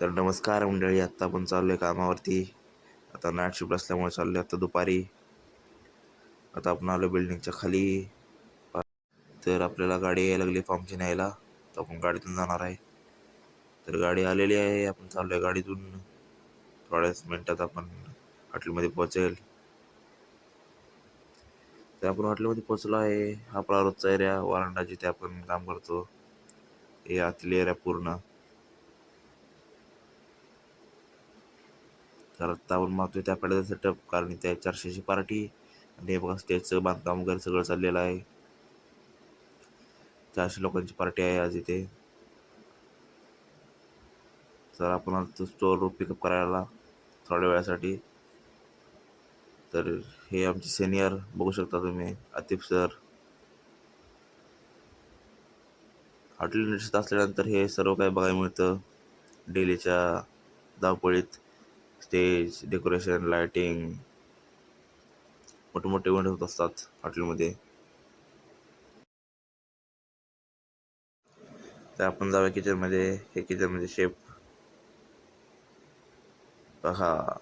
तर नमस्कार मंडळी, आत्ता आपण चाललो आहे कामावरती. आता नाईट शिफ्ट असल्यामुळे चाललो आहे आता दुपारी. आता आपण आलो बिल्डिंगच्या खाली. तर आपल्याला गाडी यायला लागली फॉर्मची न्यायला, तर आपण गाडीतून जाणार आहे. तर गाडी आलेली आहे, आपण चाललो आहे गाडीतून. थोड्याच मिनटात आपण हॉटेलमध्ये पोहोचेल. तर आपण हॉटेलमध्ये पोहोचलो आहे. हा आपला रोजचा एरिया वारांडा, जिथे आपण काम करतो. हे आतील एरिया पूर्ण. तर आत्ता आपण मागतोय त्या पॅडेचा सेटअप, कारण इथे 400ची पार्टी. आणि हे बघा, स्टेजचं बांधकाम वगैरे सगळं चाललेलं आहे. 400 लोकांची पार्टी आहे आज इथे. तर आपण आता स्टोअर पिकअप करायला थोड्या वेळासाठी. तर हे आमचे सिनियर बघू शकता तुम्ही, आतिफ सर. हॉटेल इंडस्ट्रीत असल्यानंतर हे सर्व काही बघायला मिळतं डेलीच्या धावपळीत. स्टेज डेकोरेशन, लायटिंग, मोठे मोठे इव्हेंट होत असतात हॉटेलमध्ये. तर आपण जाऊया किचनमध्ये. हे किचनमध्ये शेफ पहा,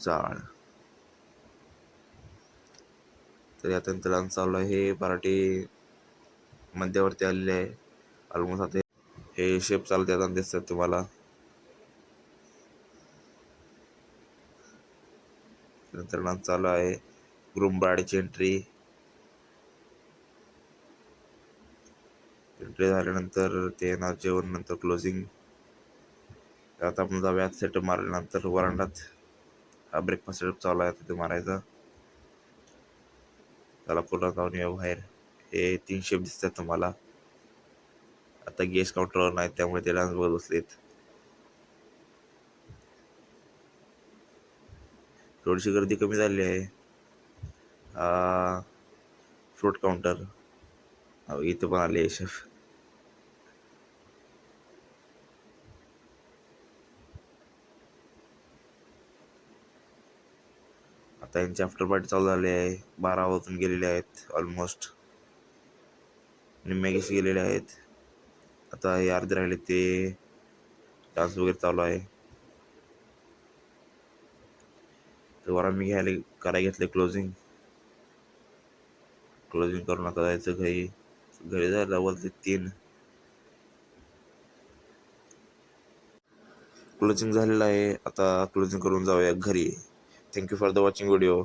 जाळ. तर या तंत्रानं चालू आहे. हे पार्टी मध्यावरती आलेले आहे ऑलमोस्ट. आता हे शेप चालू देताना दिसतात तुम्हाला. नंतर चालू आहे ग्रूम ब्राईडची एंट्री. झाल्यानंतर ते येणार जेवण, नंतर क्लोजिंग. आता आपण जाऊयात सेटअप मारल्यानंतर वरांडात. हा ब्रेकफास्ट सेटअप चालू आहे तिथे मारायचा. त्याला पूर्ण जाऊन येऊ बाहेर. हे 3 शेप दिसतात तुम्हाला. आता गेस्ट काउंटरवर नाहीत, त्यामुळे ते डान्स बघत बसलेत. थोडीशी गर्दी कमी झाली आहे. फ्रूट काउंटर इथं पण आले शेफ. आता यांची आफ्टर पार्टी चालू झाली आहे. 12 वाजून गेलेले आहेत ऑलमोस्ट. निम्म्या गेलेले आहेत. आता हे अर्धे राहिले, ते डान्स वगैरे चालू आहे. तेव्हा मी करायला घेतले क्लोजिंग करून आता जायचं घरी. जायला बोलते 3. क्लोजिंग झालेलं आहे. आता क्लोजिंग करून जाऊया घरी. Thank you for the watching video.